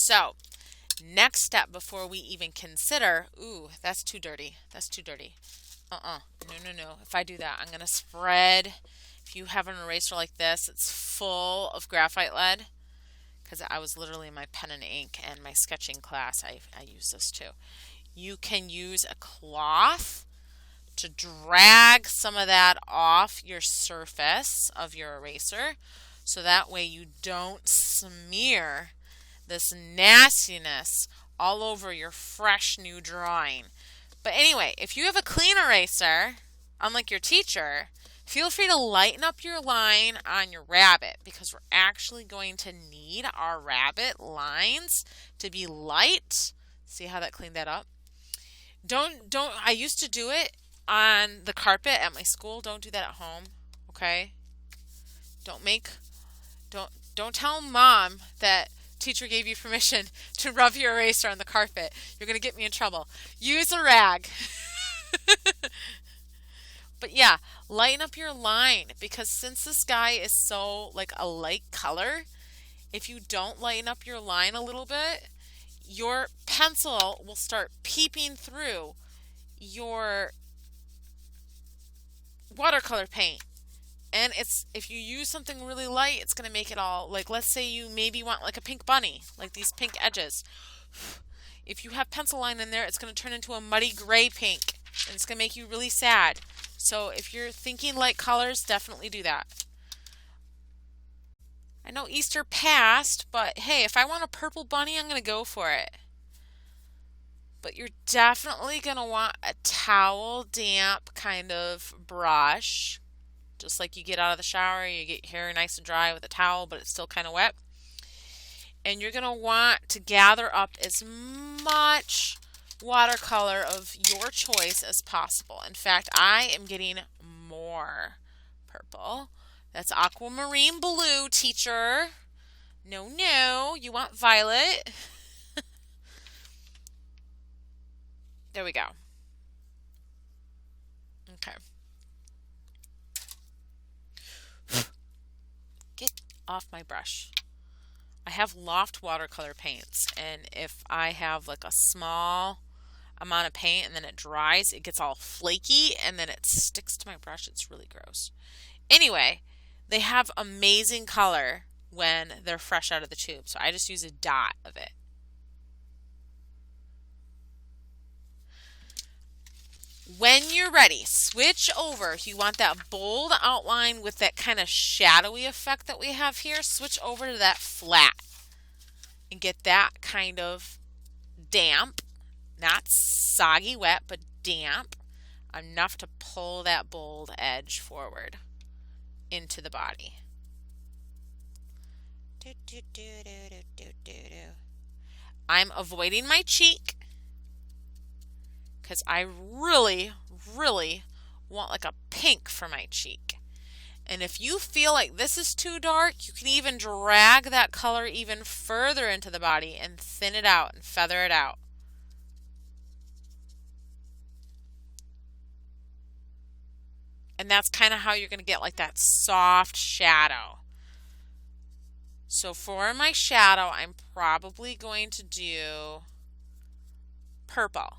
So next step before we even consider, ooh, that's too dirty. That's too dirty. No. If I do that, I'm going to spread. If you have an eraser like this, it's full of graphite lead, because I was literally in my pen and ink and my sketching class, I use this too. You can use a cloth to drag some of that off your surface of your eraser, so that way you don't smear this nastiness all over your fresh new drawing. But anyway, if you have a clean eraser, unlike your teacher, feel free to lighten up your line on your rabbit, because we're actually going to need our rabbit lines to be light. See how that cleaned that up? I used to do it on the carpet at my school. Don't do that at home, okay? Don't tell mom that teacher gave you permission to rub your eraser on the carpet. You're going to get me in trouble. Use a rag. But yeah, lighten up your line, because since this guy is so like a light color, if you don't lighten up your line a little bit, your pencil will start peeping through your watercolor paint. And if you use something really light, it's going to make it all, like, let's say you maybe want like a pink bunny, like these pink edges. If you have pencil line in there, it's going to turn into a muddy gray pink, and it's going to make you really sad. So if you're thinking light colors, definitely do that. I know Easter passed, but hey, if I want a purple bunny, I'm going to go for it. But you're definitely going to want a towel damp kind of brush. Just like you get out of the shower, you get your hair nice and dry with a towel, but it's still kind of wet. And you're going to want to gather up as much watercolor of your choice as possible. In fact, I am getting more purple. That's aquamarine blue, teacher. No, you want violet. There we go. Okay. Get off my brush. I have Loft watercolor paints, and if I have like a small amount of paint and then it dries, it gets all flaky and then it sticks to my brush. It's really gross. Anyway, they have amazing color when they're fresh out of the tube, so I just use a dot of it. When you're ready, switch over. If you want that bold outline with that kind of shadowy effect that we have here, switch over to that flat and get that kind of damp, not soggy wet, but damp, enough to pull that bold edge forward into the body. I'm avoiding my cheek, because I really want like a pink for my cheek. And if you feel like this is too dark, you can even drag that color even further into the body and thin it out and feather it out. And that's kind of how you're going to get like that soft shadow. So for my shadow, I'm probably going to do purple.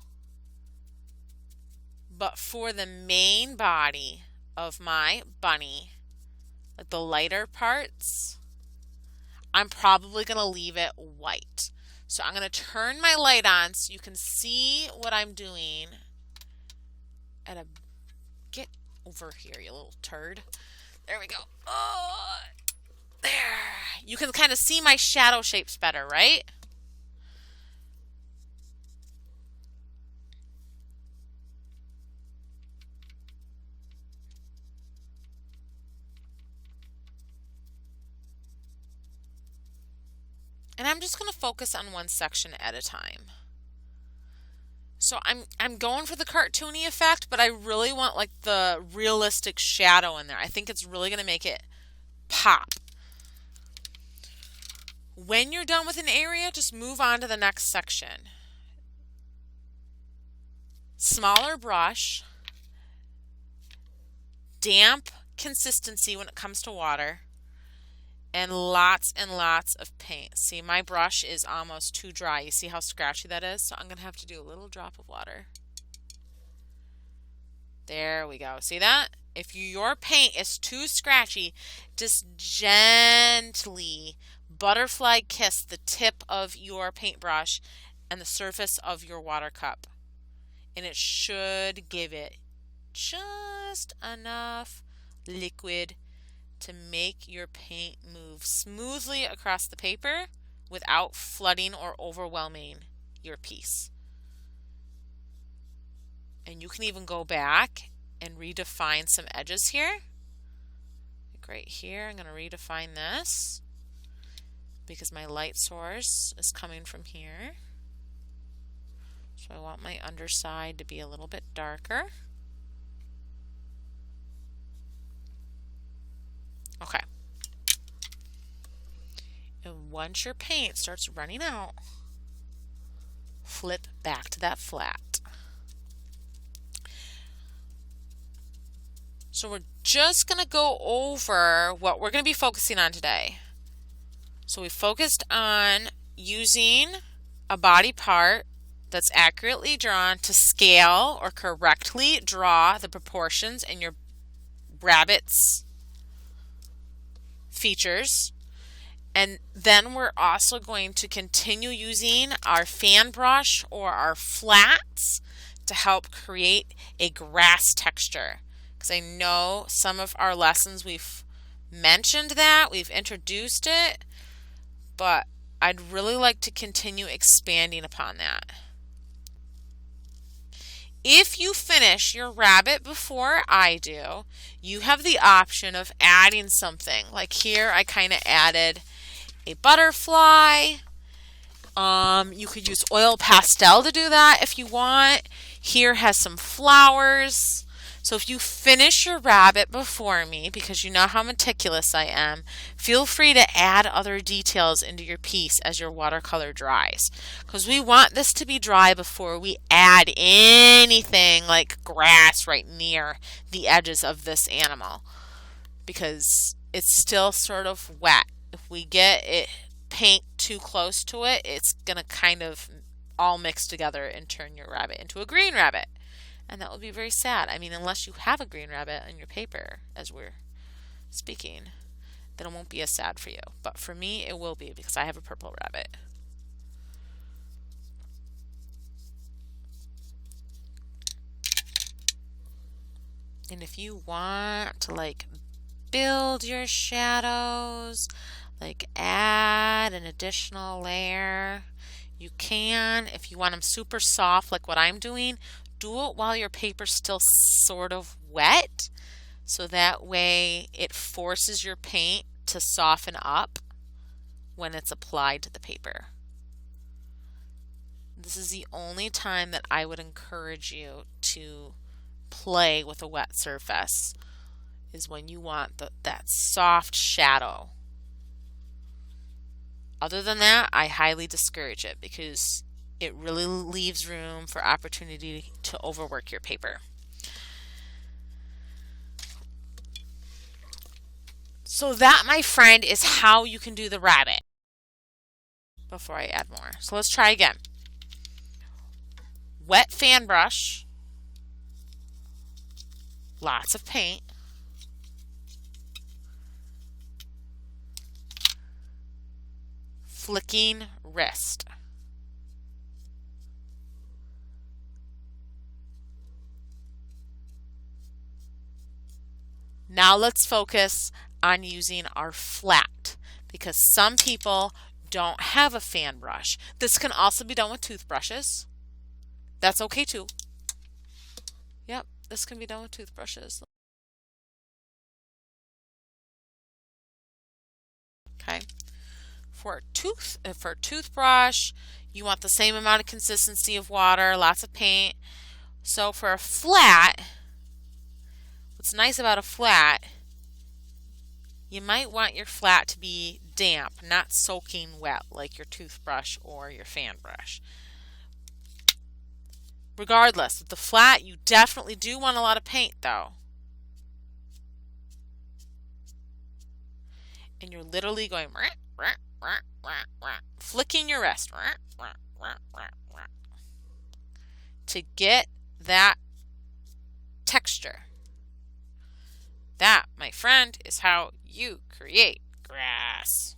But for the main body of my bunny, like the lighter parts, I'm probably going to leave it white. So I'm going to turn my light on so you can see what I'm doing. Get over here, you little turd. There we go. Oh, there. You can kind of see my shadow shapes better, right? And I'm just going to focus on one section at a time. So I'm going for the cartoony effect, but I really want like the realistic shadow in there. I think it's really going to make it pop. When you're done with an area, just move on to the next section. Smaller brush, damp consistency when it comes to water, and lots of paint. See, my brush is almost too dry. You see how scratchy that is? So I'm going to have to do a little drop of water. There we go. See that? If your paint is too scratchy, just gently butterfly kiss the tip of your paintbrush and the surface of your water cup. And it should give it just enough liquid to make your paint move smoothly across the paper without flooding or overwhelming your piece. And you can even go back and redefine some edges here. Like right here, I'm going to redefine this because my light source is coming from here. So I want my underside to be a little bit darker. Okay. And once your paint starts running out, flip back to that flat. So we're just going to go over what we're going to be focusing on today. So we focused on using a body part that's accurately drawn to scale or correctly draw the proportions in your rabbit's features. And then we're also going to continue using our fan brush or our flats to help create a grass texture. Because I know some of our lessons we've mentioned that, we've introduced it, but I'd really like to continue expanding upon that. If you finish your rabbit before I do, you have the option of adding something. Like here I kind of added a butterfly. You could use oil pastel to do that if you want. Here has some flowers. So if you finish your rabbit before me, because you know how meticulous I am, feel free to add other details into your piece as your watercolor dries. Because we want this to be dry before we add anything like grass right near the edges of this animal. Because it's still sort of wet. If we get it paint too close to it, it's going to kind of all mix together and turn your rabbit into a green rabbit. And that would be very sad. I mean, unless you have a green rabbit on your paper as we're speaking, then it won't be as sad for you. But for me, it will be because I have a purple rabbit. And if you want to like build your shadows, like add an additional layer, you can. If you want them super soft like what I'm doing, do it while your paper's still sort of wet, so that way it forces your paint to soften up when it's applied to the paper. This is the only time that I would encourage you to play with a wet surface, is when you want that soft shadow. Other than that, I highly discourage it because it really leaves room for opportunity to overwork your paper. So that, my friend, is how you can do the rabbit. Before I add more. So let's try again. Wet fan brush. Lots of paint. Flicking wrist. Now let's focus on using our flat, because some people don't have a fan brush. This can also be done with toothbrushes. That's okay too. Yep, this can be done with toothbrushes. Okay. For a toothbrush, you want the same amount of consistency of water, lots of paint. So for a flat, what's nice about a flat, you might want your flat to be damp, not soaking wet like your toothbrush or your fan brush. Regardless, with the flat, you definitely do want a lot of paint though. and you're literally going flicking your wrist to get that texture. That, my friend, is how you create grass.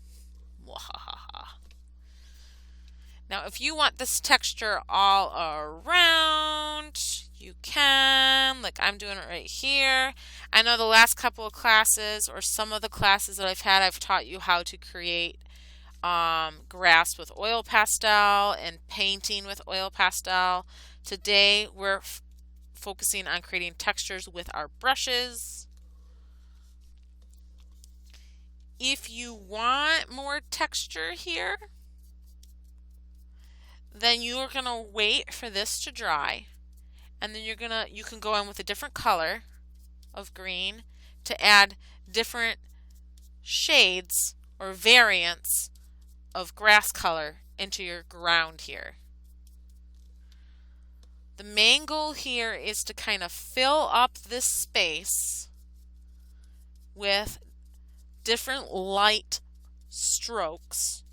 Now, if you want this texture all around, you can, like I'm doing it right here. I know the last couple of classes, or some of the classes that I've had, I've taught you how to create grass with oil pastel and painting with oil pastel. Today, we're focusing on creating textures with our brushes. If you want more texture here, then you're going to wait for this to dry, and then you can go in with a different color of green to add different shades or variants of grass color into your ground here. The main goal here is to kind of fill up this space with different light strokes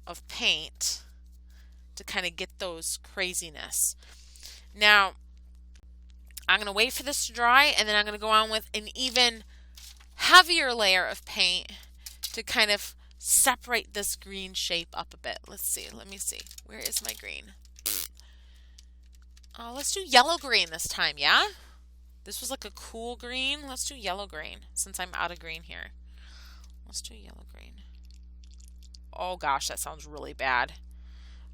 of paint to kind of get those craziness. Now, I'm going to wait for this to dry, and then I'm going to go on with an even heavier layer of paint to kind of separate this green shape up a bit. Let's see. Let me see. Where is my green? Oh, let's do yellow green this time, yeah? This was like a cool green. Let's do yellow green since I'm out of green here. Let's do yellow green. Oh gosh, that sounds really bad.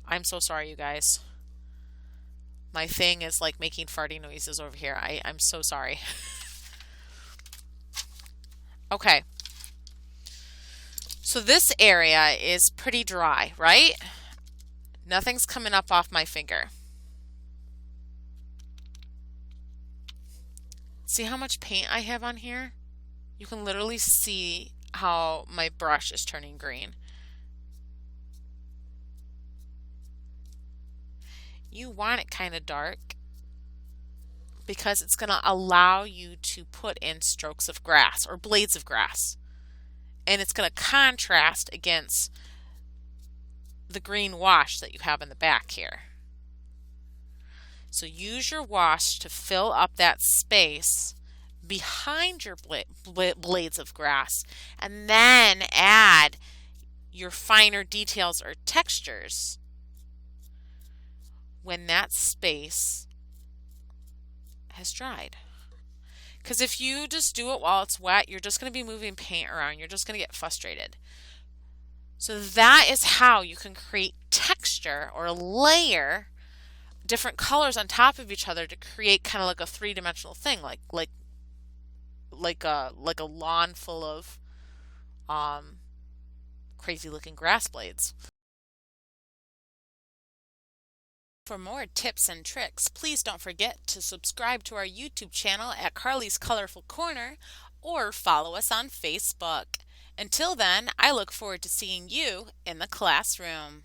I'm so sorry, you guys. My thing is like making farty noises over here. I'm so sorry. Okay. So this area is pretty dry, right? Nothing's coming up off my finger. See how much paint I have on here? You can literally see how my brush is turning green. You want it kind of dark because it's going to allow you to put in strokes of grass or blades of grass. And it's going to contrast against the green wash that you have in the back here. So use your wash to fill up that space behind your blades of grass, and then add your finer details or textures when that space has dried. Because if you just do it while it's wet, you're just going to be moving paint around. You're just going to get frustrated. So that is how you can create texture or layer different colors on top of each other to create kind of like a three-dimensional thing, like a lawn full of crazy looking grass blades. For more tips and tricks, please don't forget to subscribe to our YouTube channel at Carly's Colorful Corner or follow us on Facebook. Until then, I look forward to seeing you in the classroom.